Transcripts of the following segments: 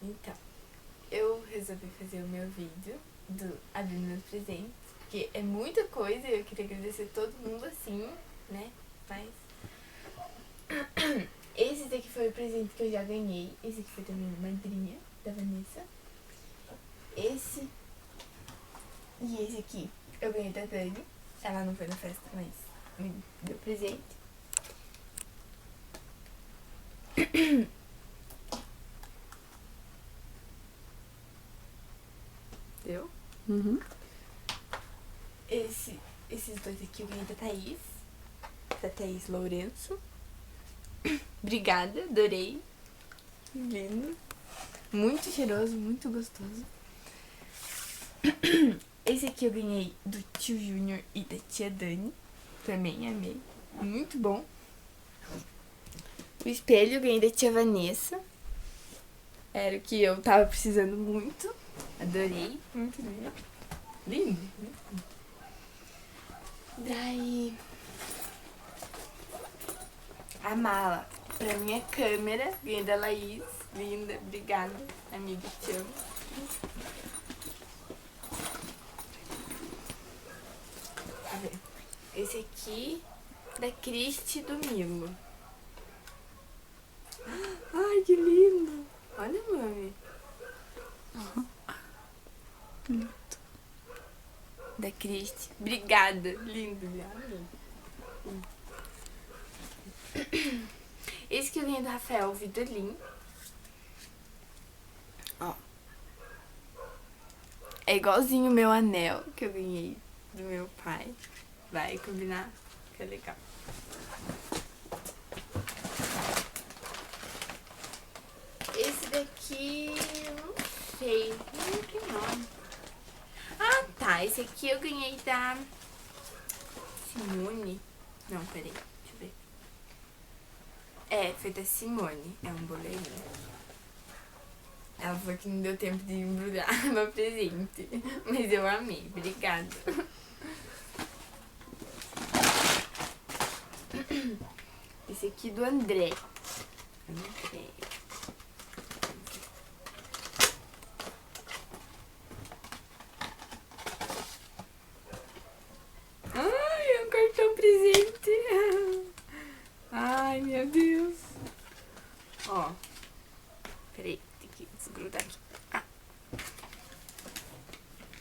Então, eu resolvi fazer o meu vídeo do abrindo meus presentes, porque é muita coisa e eu queria agradecer todo mundo assim, né? Mas esse daqui foi o presente que eu já ganhei. Esse aqui foi da minha madrinha, da Vanessa. Esse e esse aqui eu ganhei da Dani. Ela não foi na festa, mas me deu presente. Deu? Uhum. Esses dois aqui eu ganhei da Thaís Lourenço. Obrigada, adorei. Lindo. Muito cheiroso, muito gostoso. Esse aqui eu ganhei do tio Júnior e da tia Dani. Também amei. Muito bom. O espelho eu ganhei da tia Vanessa. Era o que eu tava precisando muito. Adorei. Muito lindo. Lindo. Daí, a mala pra minha câmera. Ganhei da Laís. Linda. Obrigada, amiga. Te amo. Esse aqui da Cristi do Milo. Ai, que lindo. Olha, mami. Lindo. Da Cristi. Obrigada. Lindo, lindo. Esse que eu ganhei do Rafael Vidolin. Ó. É igualzinho o meu anel que eu ganhei do meu pai. Vai combinar? Que é legal. Esse daqui, eu não sei. Não tem nome. Ah, tá. Esse aqui eu ganhei da Simone. Não, peraí. Deixa eu ver. É, foi da Simone. É um boleirinho. Ela falou que não deu tempo de embrulhar meu presente. Mas eu amei. Obrigada. Esse aqui do André. André. Ai, é um cartão presente. Ai, meu Deus. Ó. Peraí, tem que desgrudar aqui. Ah.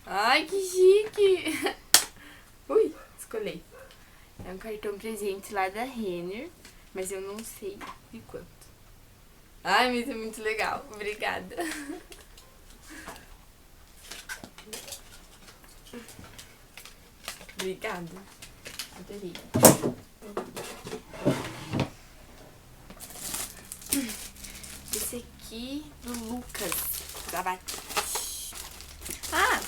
Ai, que chique. Ui, escolhi. É um cartão presente lá da Renner, mas eu não sei de quanto. Ai, mas é muito legal. Obrigada. Obrigada. Adorei. Esse aqui do Lucas Zavati. Ah!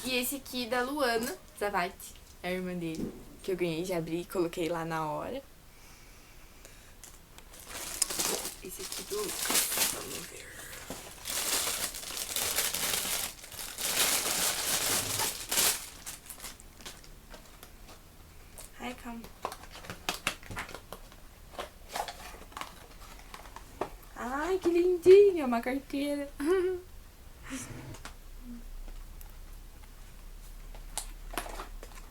E esse aqui da Luana Zavati, a irmã dele, que eu ganhei, já abri e coloquei lá na hora. Esse aqui do Lucas. Vamos ver. Ai, calma. Ai, que lindinha, uma carteira.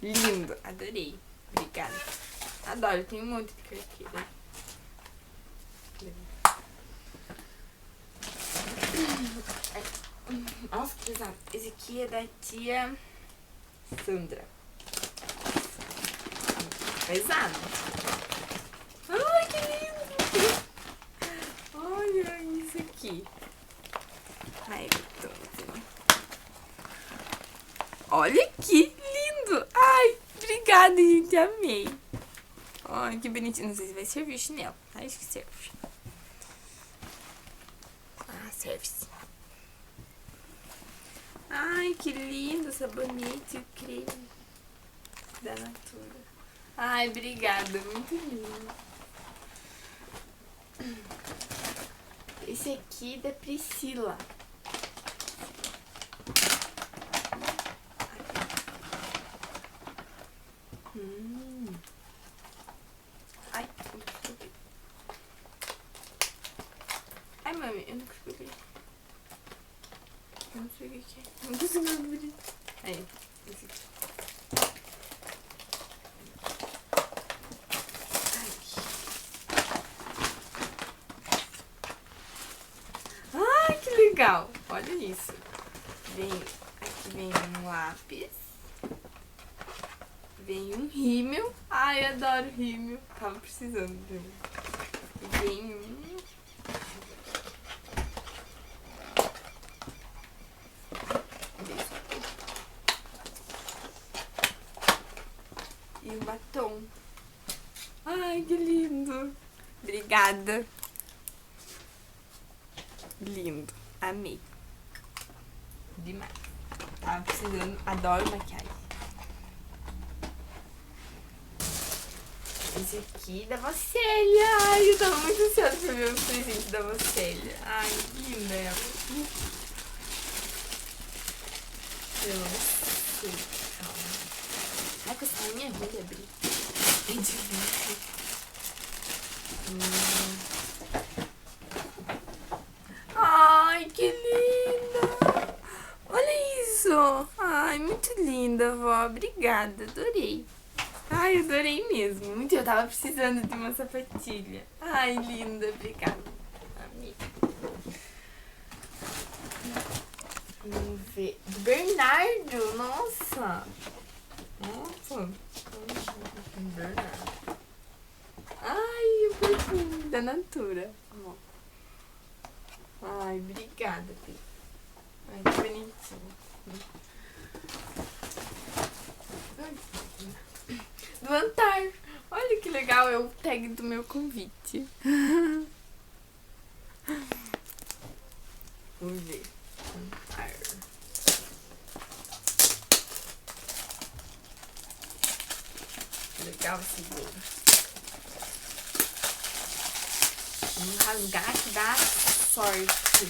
Lindo, adorei. Obrigada. Adoro, tem um monte de carteira. Nossa, que pesado. Esse aqui é da tia Sandra. Pesado. Ai, que lindo. Olha isso aqui. Ai, gostoso. Olha que lindo. Ai, obrigada, gente. Amei. Ai, que bonitinho. Não sei se vai servir o chinelo. Acho que serve. Ah, serve-se. Ai, que lindo. Sabonete e o creme da Natura. Ai, obrigada. Muito lindo. Esse aqui é da Priscila. Ai, ai, mami. eu não consigo abrir. Eu não sei o que é. Não consigo abrir. Aí, esse aqui. Ai, que legal. Olha isso. Aqui vem um lápis. Vem um rímel. Ai, adoro rímel. Tava precisando de um. Vem um... E um batom. Ai, que lindo. Obrigada. Lindo. Amei. Demais. Tava precisando. Adoro maquiagem. Esse aqui da Vocélia. Ai, eu tava muito ansiosa pra ver os presentes da Vocélia. Ai, linda ela. Eu não sei. Calma. Ai, com essa linha é ruim de abrir. É difícil. Ai, que linda! Olha isso! Ai, muito linda, vó. Obrigada, adorei. Ai, adorei mesmo. Muito, eu tava precisando de uma sapatilha. Ai, linda, obrigada. Amiga. Vamos ver. Do Bernardo, nossa! Nossa! Bernardo. Ai, o perfume da Natura. Ai, obrigada, Pi. Ai, que bonitinho. Do Antar. Olha que legal, é o tag do meu convite. Vamos ver. Antar. Legal esse bolo. Vamos rasgar que dá sorte.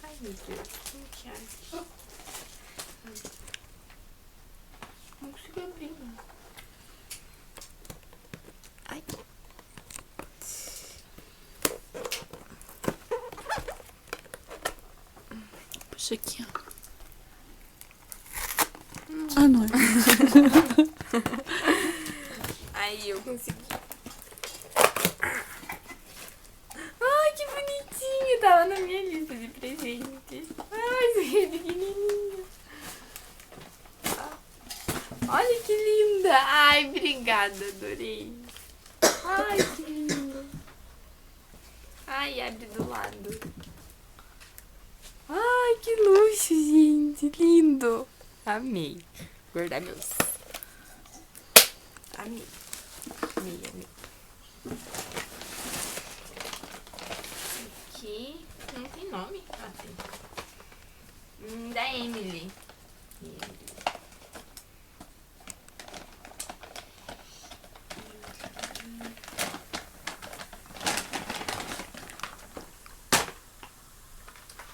Ai, meu Deus. Como que é? Não consigo abrir. Ai. Puxa aqui, ó. Ah, não. Aí eu consegui. Ai, que bonitinho. Tava na minha lista de presentes. Ai, isso aqui é pequenininho. Olha que linda. Ai, obrigada. Adorei. Ai, que lindo. Ai, abre do lado. Ai, que luxo, gente. Lindo. Amei. Guardar meus. Amei. Amei, amei. Aqui não tem nome. Ah, tem. Da Emily.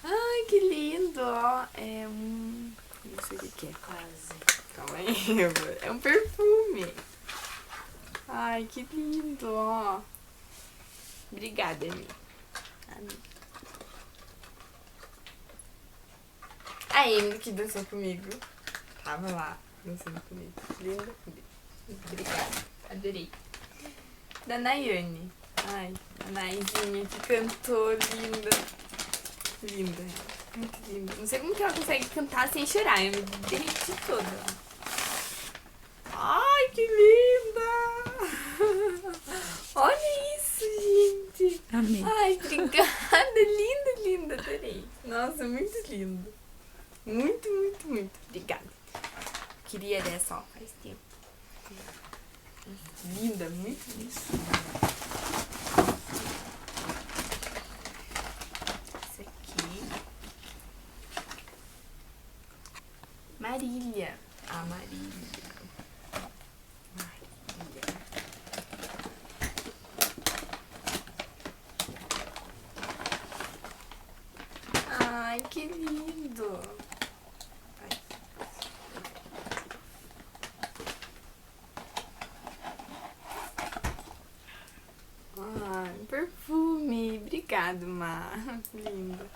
Ai, que lindo, ó. É um... Não sei o que é. Quase. Calma aí. É um perfume. Ai, que lindo, ó. Obrigada, Emi. A Emily que dançou comigo. Tava lá, dançando comigo. Linda. Obrigada. Adorei. Da Nayane. Ai, a Naizinha que cantou. Linda. Linda. Muito linda. Não sei como que ela consegue cantar sem chorar. Eu me derreti toda. Ai, que linda! Olha isso, gente! Amei. Ai, obrigada! Linda, linda, adorei. Nossa, muito lindo. Muito, muito, muito. Obrigada. Queria dessa, ó, faz tempo. Linda, muito linda. Esse aqui. Marília. A Marília. Ai, que lindo! Ai. Obrigado, Má. Lindo.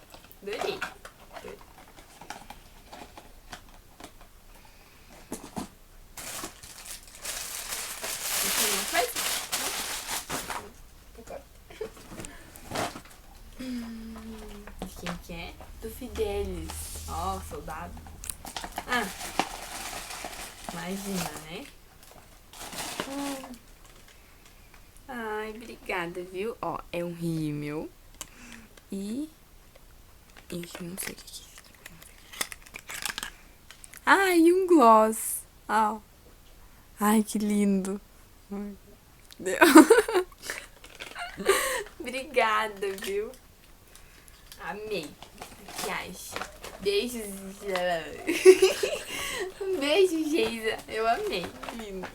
Adorei. Tem uma coisa? De quem que é? Do Fidelis. Ó, soldado. Ah, imagina, né? Ai, obrigada, viu? Ó, é um rímel. E... Ixi, não sei o que é. Ai, um gloss. Ó. Ai, que lindo. Deu. Obrigada, viu? Amei. Maquiagem. Beijos. Um beijo, Geisa. Eu amei. Lindo.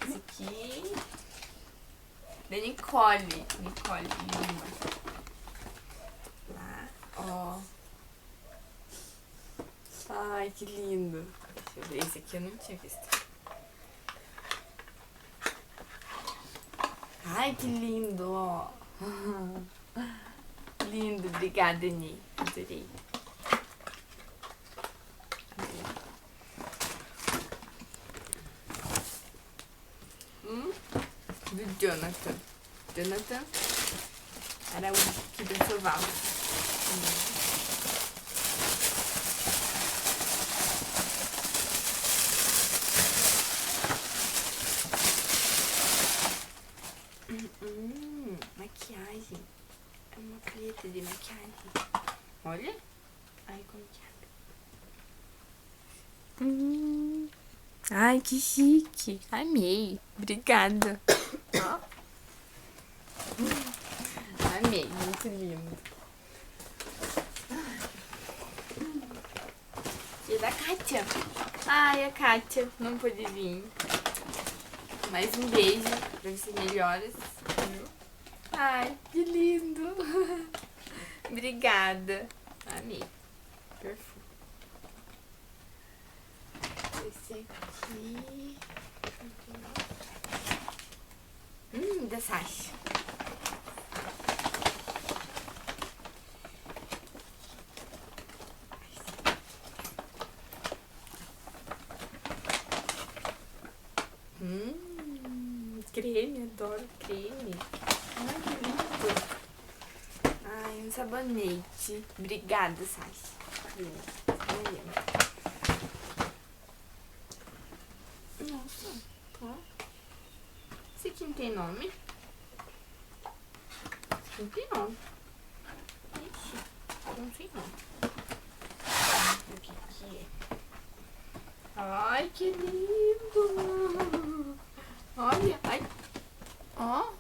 Esse aqui. Da Nicole. Nicole Lima. Lá. Ó. Ai, que lindo. Deixa eu ver. Esse aqui eu não tinha visto. Ai, que lindo, ó. Lindo, obrigada, Ni. Adorei. Do Jonathan. Jonathan Araújo, que dançou valsa. Maquiagem. É uma paleta de maquiagem. Olha. Ai, como que abre? Ai, que chique. Amei. Obrigada. Ó. Amei. Muito lindo. E da Kátia. Ai, a Kátia não pôde vir. Mais um beijo pra você melhoras. Ai, que lindo. Obrigada. Amei. Perfume. Esse aqui. Da Sasha. Creme, adoro creme. Ai, que lindo. Ai, um sabonete. Obrigada, Sasha. Nossa, ó. Esse aqui não tem nome? Esse aqui não tem nome. Ixi, não sei nome. O que que é? Ai, que lindo. Olha, ai. Ó.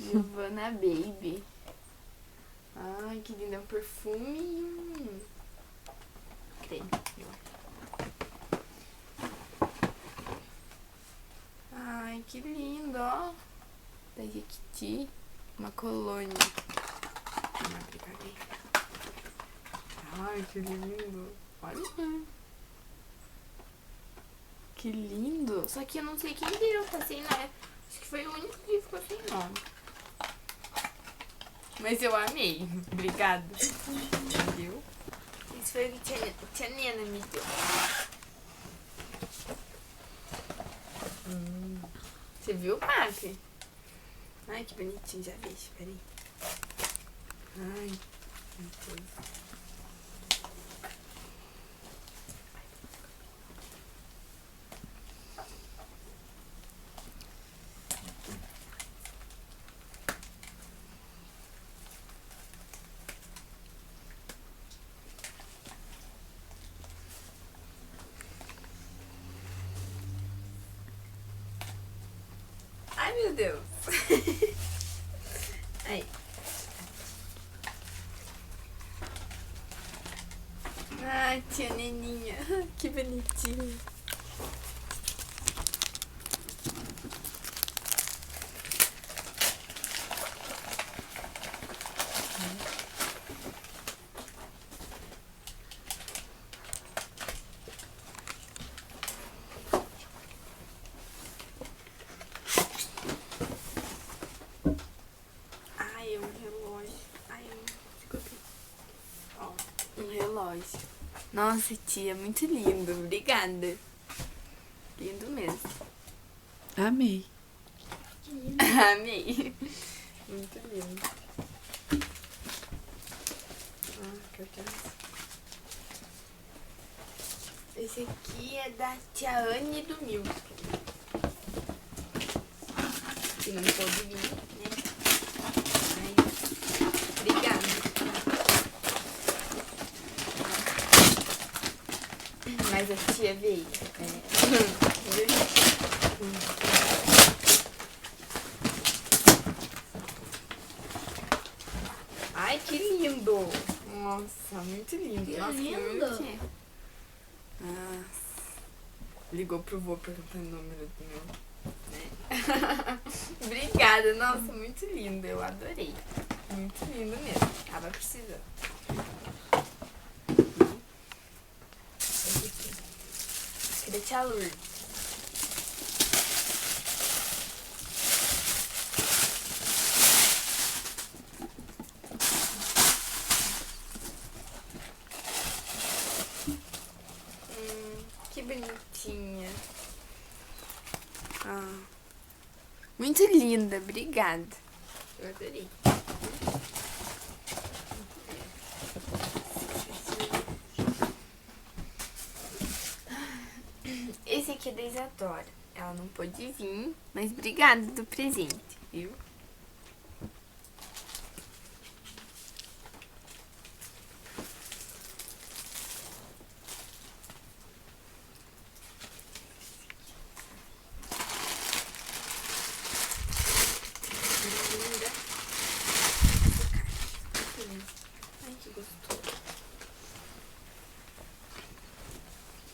Giovanna Baby. Ai, que lindo. É um perfume e um creme. Ai, que lindo, ó. Da Jequiti. Uma colônia. Uma brincadeira. Ai, que lindo. Olha. Que lindo. Só que eu não sei quem deu. Passei na... Acho que foi o único que ficou sem nome. Mas eu amei. Obrigada. Entendeu? Isso foi o que a tia Nena me deu. Você viu, Papi? Ai, que bonitinho. Já vejo. Peraí. Ai, meu Deus. Ai, meu Deus. Aí. Ai, tia Neninha. Que bonitinho. relógio. Nossa, tia, muito lindo. Obrigada. Lindo mesmo. Amei. Amei. Muito lindo. Que eu quero. Esse aqui é da tia Anne do Milton. Que não pode vir, né? Obrigada. Mas a tia veio. Ai, que lindo! Nossa, muito lindo. Que Nossa, lindo. Que ah, ligou pro vô perguntando o número do meu. Né? Obrigada, nossa, muito lindo. Eu adorei. Muito lindo mesmo. Tava precisando. Cadê tia Lourdes? Que bonitinha. Muito linda, obrigada. Eu adorei. Esse aqui é da Isadora. Ela não pôde vir, mas obrigada do presente, viu? Ai, que gostoso.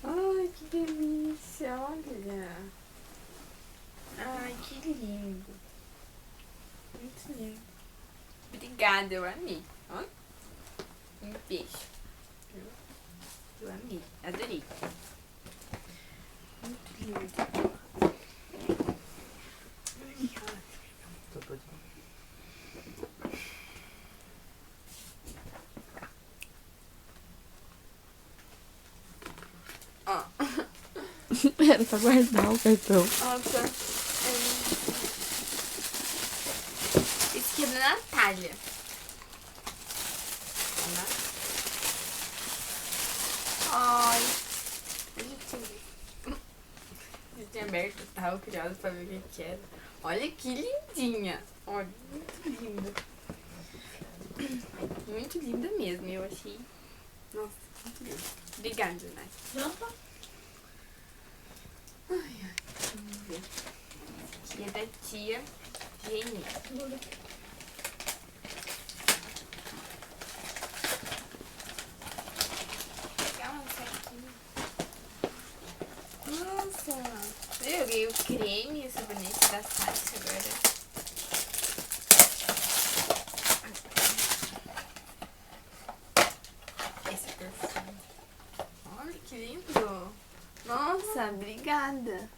Ai, que delícia, olha. Ai, que lindo. Muito lindo. Obrigada, eu amei. Ó. Um beijo. Eu amei, adorei. Muito lindo. Ó. Era pra guardar o cartão. Nossa. Esse aqui é da Natália. Ai. Eu tinha aberto, tava curiosa pra ver o que era. Olha que lindinha. Olha, muito linda. Muito linda mesmo, eu achei. Nossa, muito linda. Obrigada, Nath. Ai, vamos ver. Aqui é da tia Geni. Pegar um saquinho. Nossa, eu ganhei o creme e o sabonete da Sasha agora. Esse perfume. Olha que lindo. Nossa, obrigada.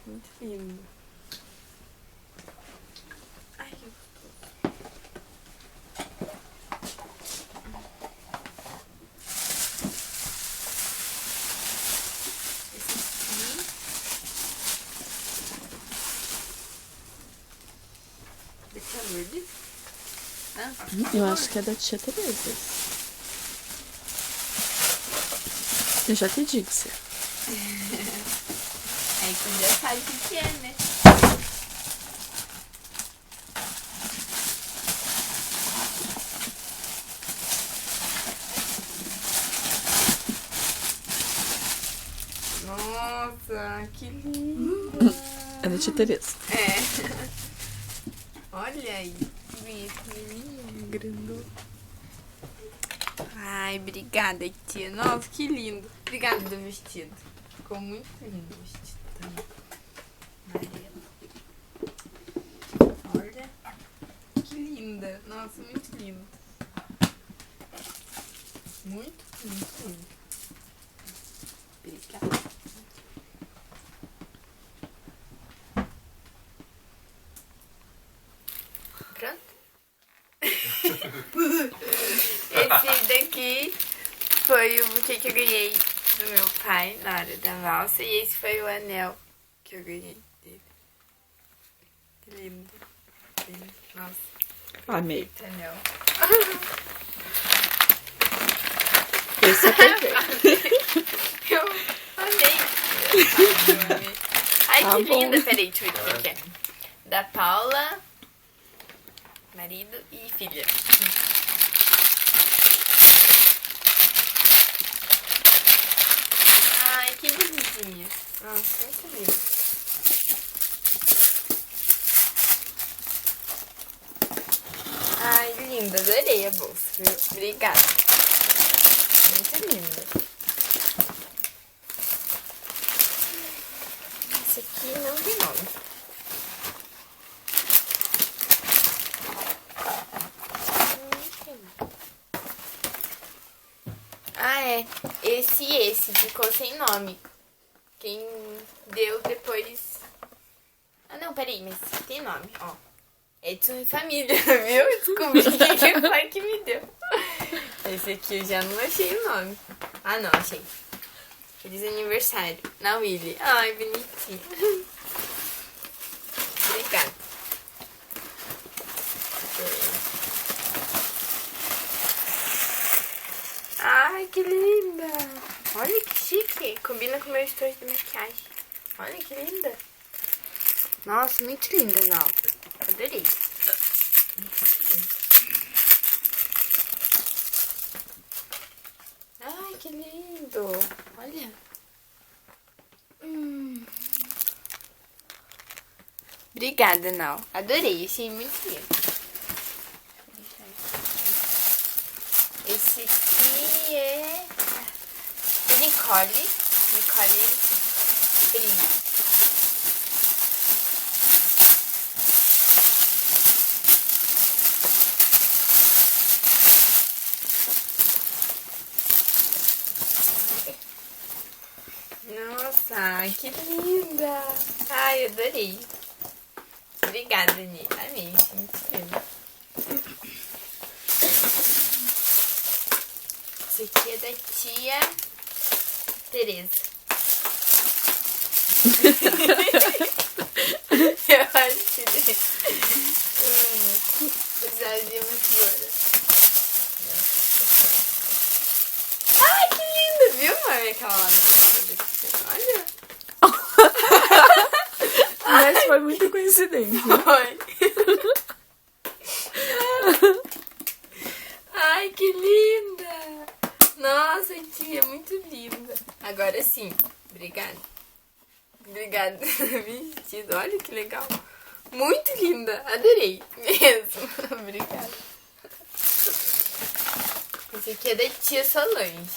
Muito lindo. Ai, que gostoso. Esse aqui. Deixa eu ver. Eu acho que é da tia Tereza. Eu já te digo, Cê. Aí tu já sabe o que é, né? Nossa, que linda! É da tia Tereza. É. Olha aí. Menino grandão. Ai, obrigada, tia. Nossa, que lindo. Obrigada do vestido. Ficou muito lindo o vestido também. Amarelo. Olha. Que linda. Nossa, muito lindo. Muito lindo. Obrigada. Pronto? Esse daqui foi o buquê que eu ganhei do meu pai na hora da valsa. E esse foi o anel que eu ganhei dele. Que lindo. Nossa. Amei. Esse anel. Esse é perfeito. Eu amei. Eu amei. Ai, Tá que bom. linda. Peraí, deixa eu ver o que é. Da Paula, marido e filha. Ai, que bonitinha. Nossa, muito linda. Ai, linda. Adorei a bolsa, viu? Obrigada. Muito linda. Esse aqui não tem nome. Ah, é. Esse ficou sem nome. Quem deu depois... Ah, não, peraí, mas tem nome, ó. Edson e Família, viu? Descobri quem foi que me deu. Esse aqui eu já não achei o nome. Ah, não, achei. Feliz aniversário. Na Willy. Ai, bonitinho. Obrigada. Ai, que linda. Olha que chique. Combina com o meu estojo de maquiagem. Olha que linda. Nossa, muito linda, não. Adorei. Ai, que lindo. Olha. Obrigada, Nau. Adorei, achei muito lindo. Esse aqui é Nicole Brilho. Nossa, que linda! Ai, adorei. Obrigada, Ni. Amei, muito lindo. Esse aqui é da tia Tereza. Eu acho que precisava de uma tesoura. Ai, que linda, viu? Olha aquela lá. Olha. Mas foi muita coincidência. Foi. Ai, que linda. Nossa, tia, muito linda. Agora sim. Obrigada. Obrigada pelo vestido. Olha que legal. Muito linda. Adorei. Mesmo. Obrigada. Esse aqui é da tia Solange.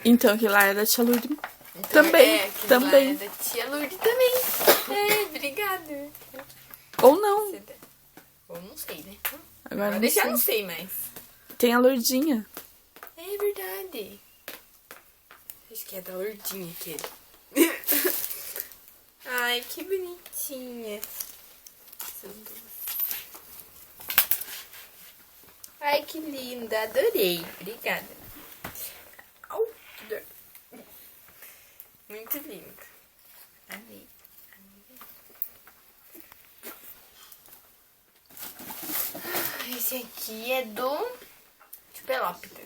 Então, que lá é da tia Lourdes. Então, Também, aquele também. lá é da tia Lourdes também. É, obrigada. Ou não. Ou não sei, né? Agora Eu não já sei. não sei mais. Tem a Lourdinha. É verdade. Acho que é da Lourdinha aquele. Ai, que bonitinha. São duas. Ai, que linda. Adorei. Obrigada. Au, que dor. Muito lindo. Amei. Esse aqui é do Chupelópita.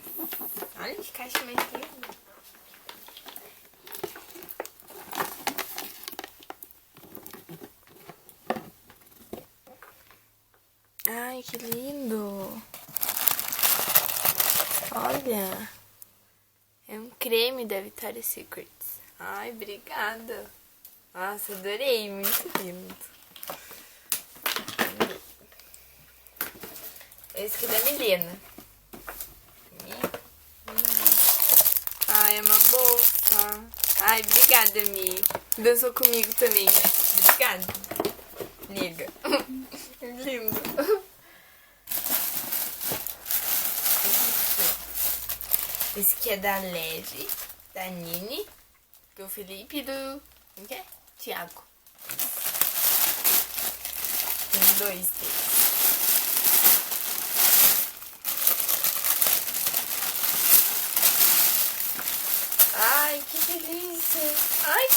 Olha que caixa mais linda. Ai, que lindo. Olha. É um creme da Victoria's Secret. Ai, obrigada. Nossa, adorei. Muito lindo. Esse aqui é da Milena. Ai, é uma bolsa. Ai, obrigada, Mi. Dançou comigo também. Obrigada. Liga. Lindo. Esse aqui é da Leve, da Nini, do Felipe e do... Como que é? Tiago. Tem dois deles.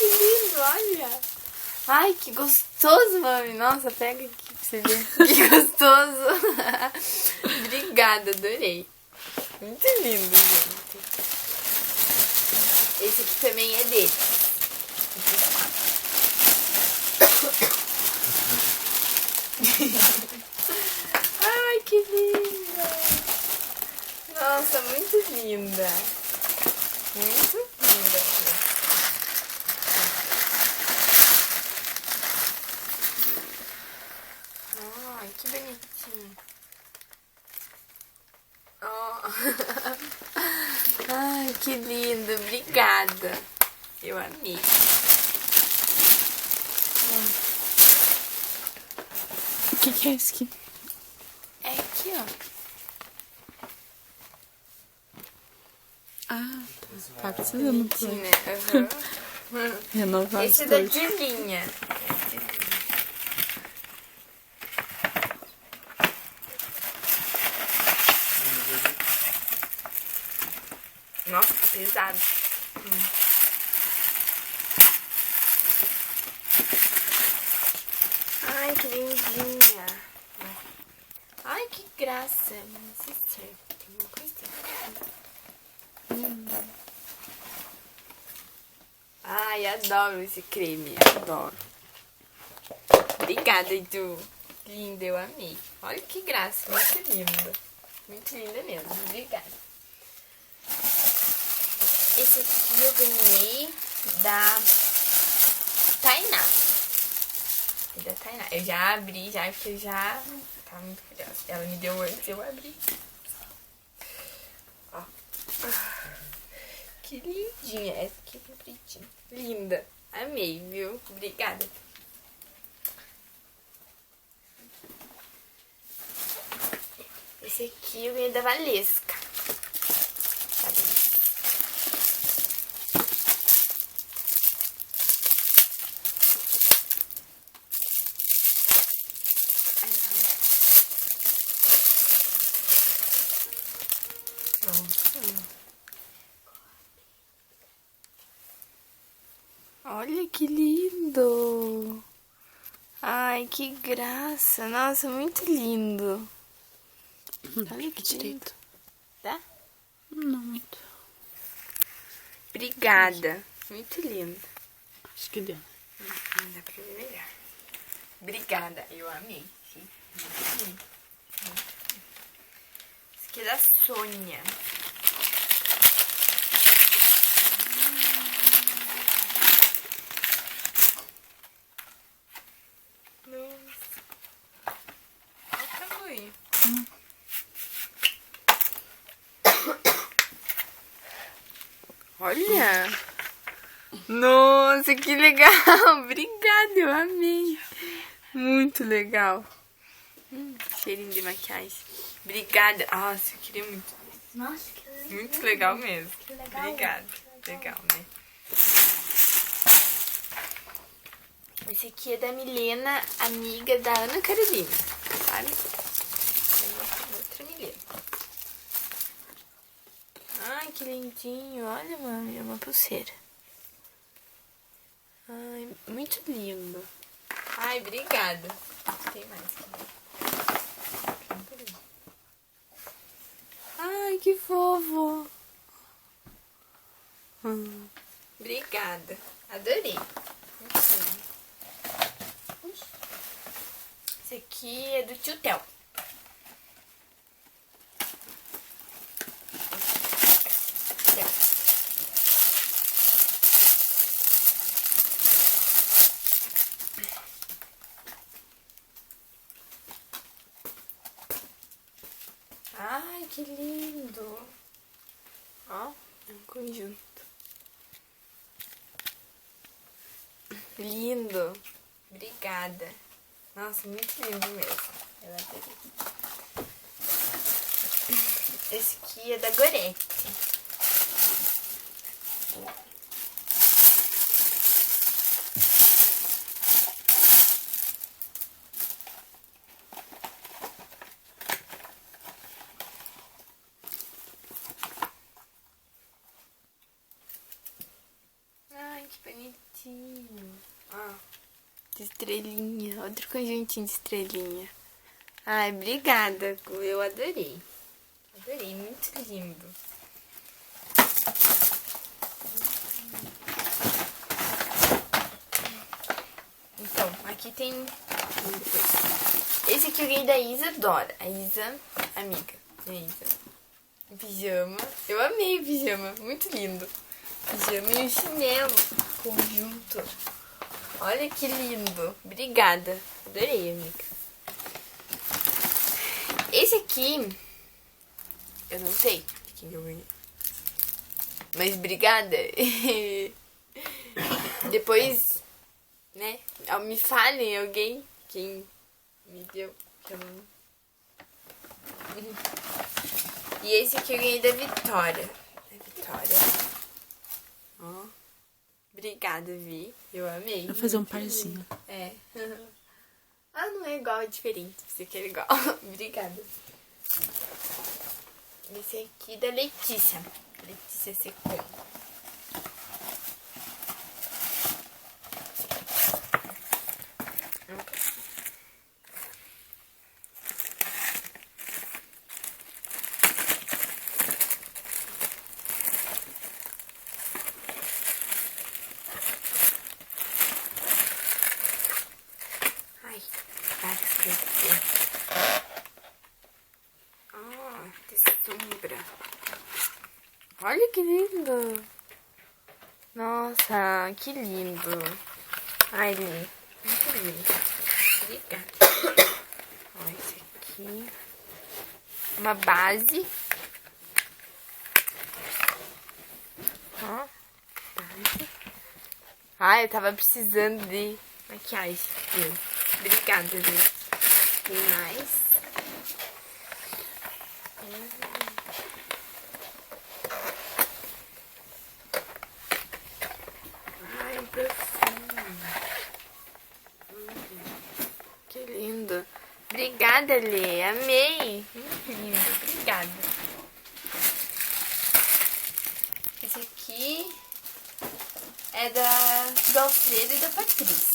que lindo, olha. Ai, que gostoso, mami. Nossa, pega aqui pra você ver. Que gostoso. Obrigada, adorei. Muito lindo, gente. Esse aqui também é dele. Ai, que linda. Nossa, muito linda. Muito linda. Ai, que bonitinho. Oh. Ai, que lindo. Obrigada. Eu amei. O que é esse aqui? É aqui, ó. Ah, tá precisando Bonitinho, né? Uhum. renovar Esse é as da coisas. Dilinha. Nossa, tá pesado. Ai, que lindinha. Ai, que graça. Não sei se serve. Tem uma coisinha. Ai, adoro esse creme. Adoro. Obrigada, Edu. Linda, eu amei. Olha que graça. Muito linda. Muito linda mesmo. Obrigada. Esse aqui eu ganhei da Tainá. É da Tainá. Eu já abri, já, porque eu já tava muito curiosa. Ela me deu antes, eu abri. Ó. Que lindinha. Essa aqui é compridinha. Linda. Amei, viu? Obrigada. Esse aqui eu ganhei da Valesca. Cadê? Olha que lindo! Ai, que graça! Nossa, muito lindo! Olha que direito. Tá? Não muito. Obrigada. Muito lindo. Acho que deu. Dá pra ver melhor. Obrigada. Eu amei. Sim. Muito lindo. Esse aqui é da Sônia. Nossa. Olha o tamanho. Olha! Nossa, que legal! Obrigada, eu amei! Muito legal! Cheirinho de maquiagem. Obrigada! Nossa, eu queria muito. Nossa, que lindo. Muito legal mesmo. Que legal. Obrigada. Legal, né? Esse aqui é da Milena, amiga da Ana Carolina, sabe? Tem outra Milena. Ai, que lindinho. Olha, mãe, é uma pulseira. Ai, muito lindo. Ai, obrigada. Tem mais. Ai, que fofo. Obrigada. Adorei. Muito lindo. Esse aqui é do Tio Tel. Ai, que lindo. Ó, é um conjunto. Lindo. Obrigada. Nossa, muito lindo mesmo. Eu adorei. Esse aqui é da Gorete. Ai, que bonitinho. de estrelinha. Outro conjuntinho de estrelinha. Ai, obrigada, Gu. Eu adorei. Adorei, muito lindo. Então, aqui tem... Esse aqui eu ganhei da Isadora. A Isa, amiga da Isa. Pijama. Eu amei o pijama. Muito lindo. Pijama e o chinelo. Conjunto. Olha que lindo. Obrigada. Adorei, amiga. Esse aqui... Eu não sei de quem eu ganhei. Mas obrigada. Depois, né? Me falem alguém quem me deu. Que eu não... E esse aqui eu ganhei da Vitória. Da Vitória. Ó. Obrigada, Vi. Eu amei. Vou fazer um parzinho. É. Ah, não é igual, é diferente. Você quer igual. Obrigada. Esse aqui da Letícia. Letícia Secom. Ai, vai esquecer. De sombra. Olha que lindo. Nossa, que lindo. Ai, Li, muito lindo. Obrigada. Ó, esse aqui. Uma base. Ó, base. Ai, eu tava precisando de maquiagem. Obrigada, Li. Tem mais. Ai, perfume. Que lindo. Obrigada, Lê. Amei. Muito lindo. Obrigada. Esse aqui é do Alfredo e da Patrícia.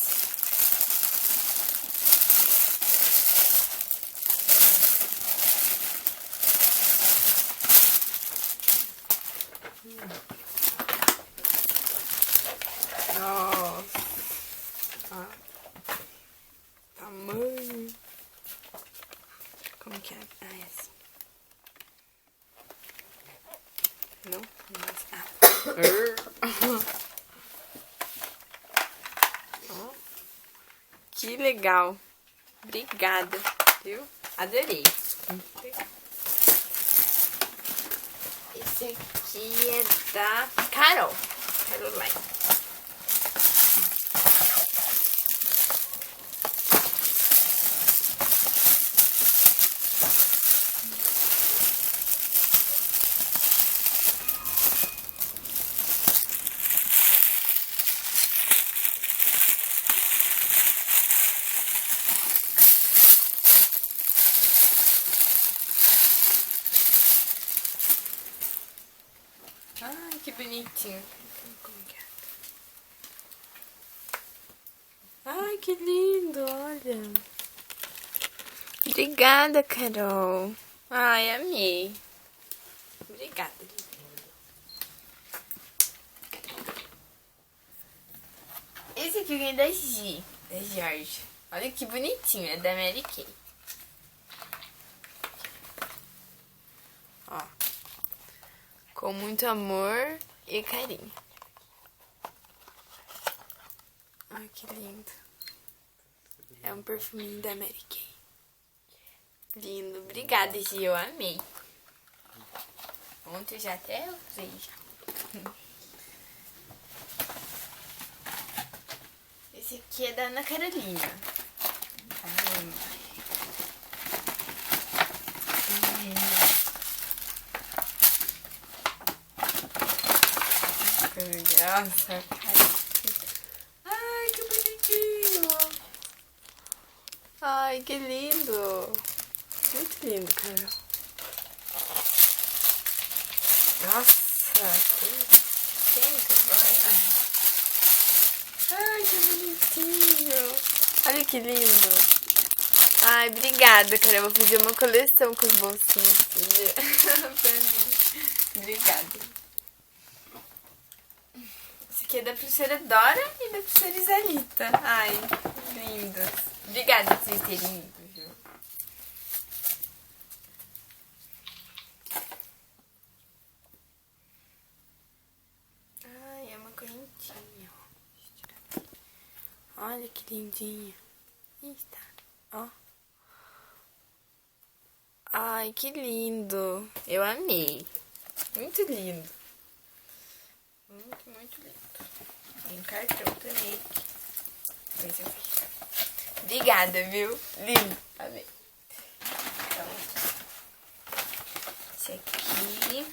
Nossa. Ó. Tamanho. Como que é? Ah, é assim. Não? Ó. Que legal. Obrigada. Viu? Adorei. Esse aqui é da Carol. Caroline. Ai, que bonitinho. Como que é? Ai, que lindo, olha. Obrigada, Carol. Ai, amei. Obrigada. Esse aqui eu ganhei da Gi, da Georgia. Olha que bonitinho, é da Mary Kay. Ó. Com muito amor e carinho. Ai, que lindo. É um perfuminho da Mary Kay. Lindo. Obrigada, Gi. Eu amei. Ontem eu já até usei. Esse aqui é da Ana Carolina. Nossa, ai, que bonitinho. Ai, que lindo. Muito lindo, cara. Nossa, que vai. Ai, que bonitinho. Olha que lindo. Ai, obrigada, cara. Eu vou fazer uma coleção com os bolsinhos pra mim. Obrigada. Esse aqui é da professora Dora e da professora Isalita. Ai, lindos. Obrigada por vocês terem ido, viu? Ai, é uma correntinha, ó. Olha que lindinha. Eita, ó. Ai, que lindo. Eu amei. Muito lindo. Muito, muito lindo. Tem cartão também. Depois eu vejo. Obrigada, viu? Lindo. Amei. Então, esse aqui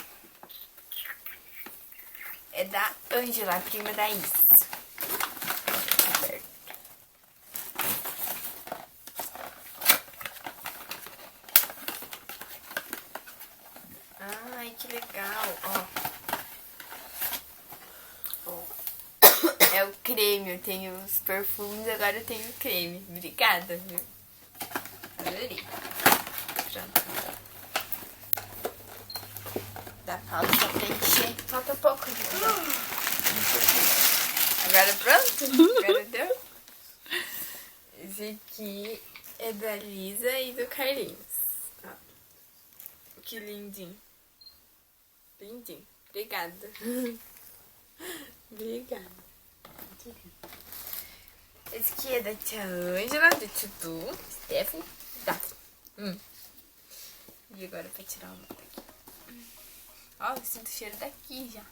é da Ângela, prima da Is. Ai, que legal, ó. É o creme, eu tenho os perfumes, agora eu tenho o creme. Obrigada, viu? Adorei. Pronto. Dá pausa só pra encher. Falta pouco, viu? Agora pronto? Agora deu? Esse aqui é da Lisa e do Carlinhos. Ó. Que lindinho. Lindinho. Obrigada. Obrigada. Esse aqui é da tia Ângela, do tio Du, Stephanie, Daphne. E agora pra tirar uma daqui. Ó, eu sinto o cheiro daqui já.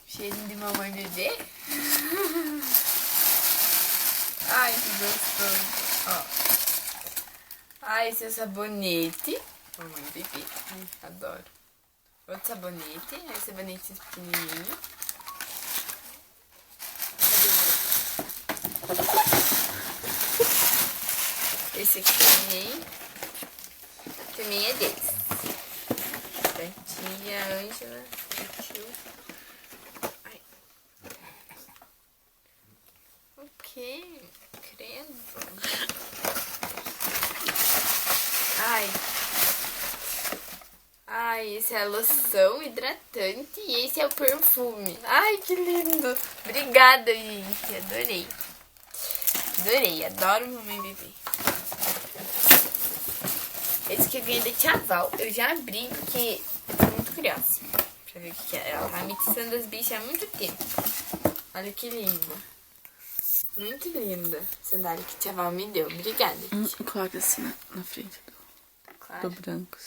Cheirinho de mamãe e bebê. Ai, que gostoso. Ó. Ah, esse é o sabonete. Mamãe e bebê. Adoro. Outro sabonete. Esse sabonete pequenininho. Esse aqui também é deles. Da tia Ângela, do tio. Ai. O que? Credo. Ai. Ai, esse é a loção hidratante e esse é o perfume. Ai, que lindo. Obrigada, gente. Adorei. Adorei. Adoro mamãe e bebê. Esse que eu ganhei da Tia Val. Eu já abri porque eu tô muito curiosa pra ver o que é. Ela tá mixando as bichas há muito tempo. Olha que linda. Muito linda. Sandália que a Tia Val me deu. Obrigada, gente. Coloca assim na frente do branco.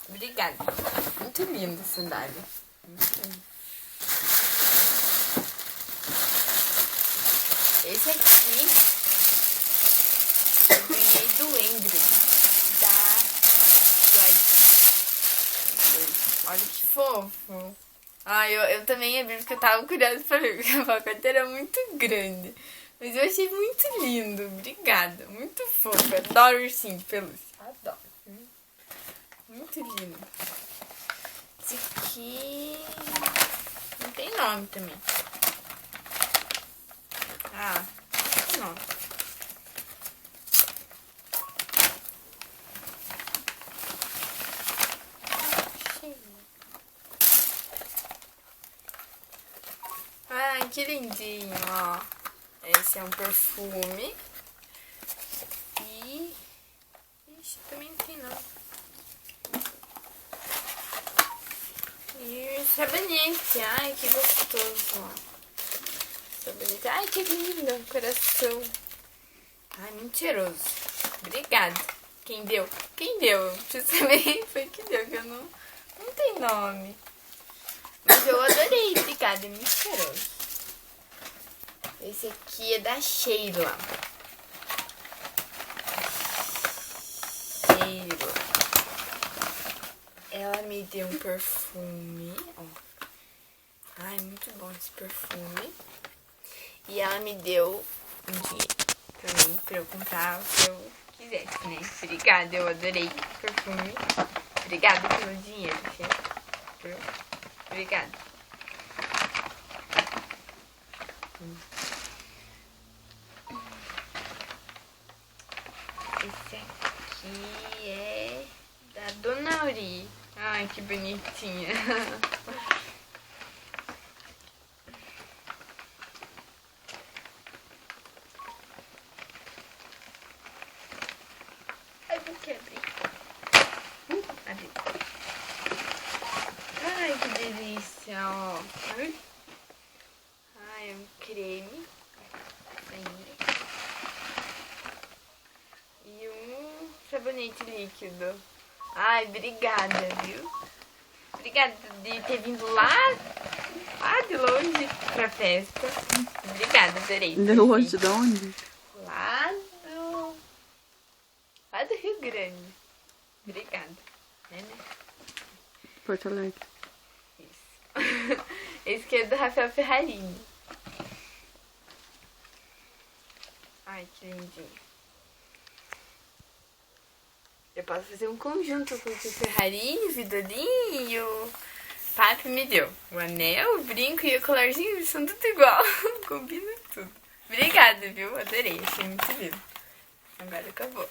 Obrigada. Muito linda a sandália. Muito linda. Esse aqui eu ganhei do Ingrid, da White. Olha que fofo. Ah, eu também abri porque eu tava curiosa pra ver, porque a pacote era muito grande. Mas eu achei muito lindo. Obrigada. Muito fofo. Adoro ursinho de pelúcia. Adoro. Muito lindo. Esse aqui não tem nome também. Ah, não tem nome. Ai, que lindinho, ó. Esse é um perfume. E... Ixi, também não tem não. E sabonete. Ai, que gostoso, ó. Sabonete. Ai, que lindo. Coração. Ai, muito cheiroso. Obrigada. Quem deu? Quem deu? Preciso saber foi que deu, que eu não tem nome. Mas eu adorei. Obrigada, é muito cheiroso. Esse aqui é da Sheila. Sheila. Ela me deu um perfume. Ó. Ai, muito bom esse perfume. E ela me deu um dinheiro também pra eu comprar o que eu quisesse, né? Obrigada, eu adorei o perfume. Obrigada pelo dinheiro, chefe. Obrigada. Esse aqui é da Dona Auri. Ai, que bonitinha. Ai, vou quebrar. Ali. Ai, que delícia, ó. Ai, é um creme. E um sabonete líquido. Ai, obrigada, viu? Obrigada de ter vindo lá de longe pra festa. Obrigada, adorei. De longe, de onde? Lá do Rio Grande. Obrigada. Né? Porto Alegre. Isso. Esse aqui é do Rafael Ferrarini. Ai, que lindinho. Eu posso fazer um conjunto com o Ferrarini, o Vidolin e o Papi me deu. O anel, o brinco e o colarzinho, eles são tudo igual. Combina tudo. Obrigada, viu? Adorei, achei muito lindo. Agora acabou.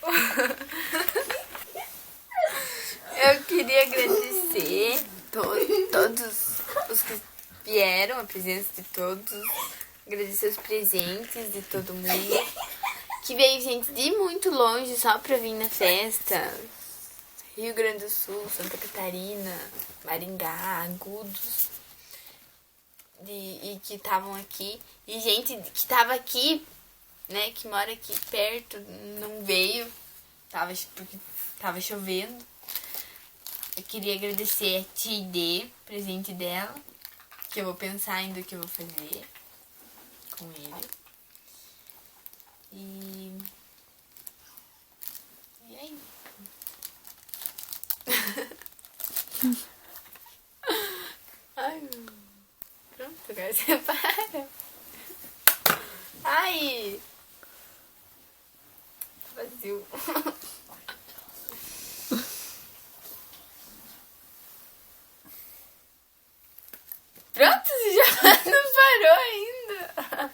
Eu queria agradecer todos os que vieram, a presença de todos. Agradecer os presentes de todo mundo. Que veio gente de muito longe só pra vir na festa. Rio Grande do Sul, Santa Catarina, Maringá, Agudos. E que estavam aqui. E gente que tava aqui, né, que mora aqui perto, não veio. Porque tava chovendo. Eu queria agradecer a tia Idê, presente dela. Que eu vou pensar ainda o que eu vou fazer com ele. E aí? Ai, pronto, agora você para. Ai! Vazio. Pronto, você já não parou ainda.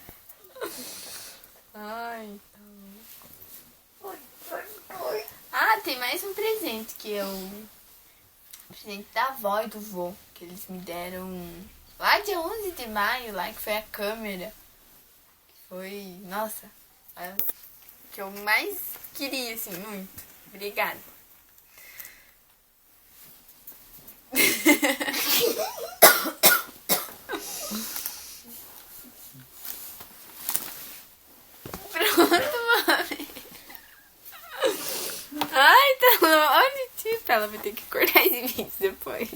Ai, ah, tem mais um presente que eu... presente da avó e do vô, que eles me deram lá dia 11 de maio, lá que foi a câmera. Que foi, nossa, a que eu mais queria, assim, muito. Obrigada. Pronto, mami. Ai, tá longe, tipo, ela vai ter que cortar esse vídeo depois.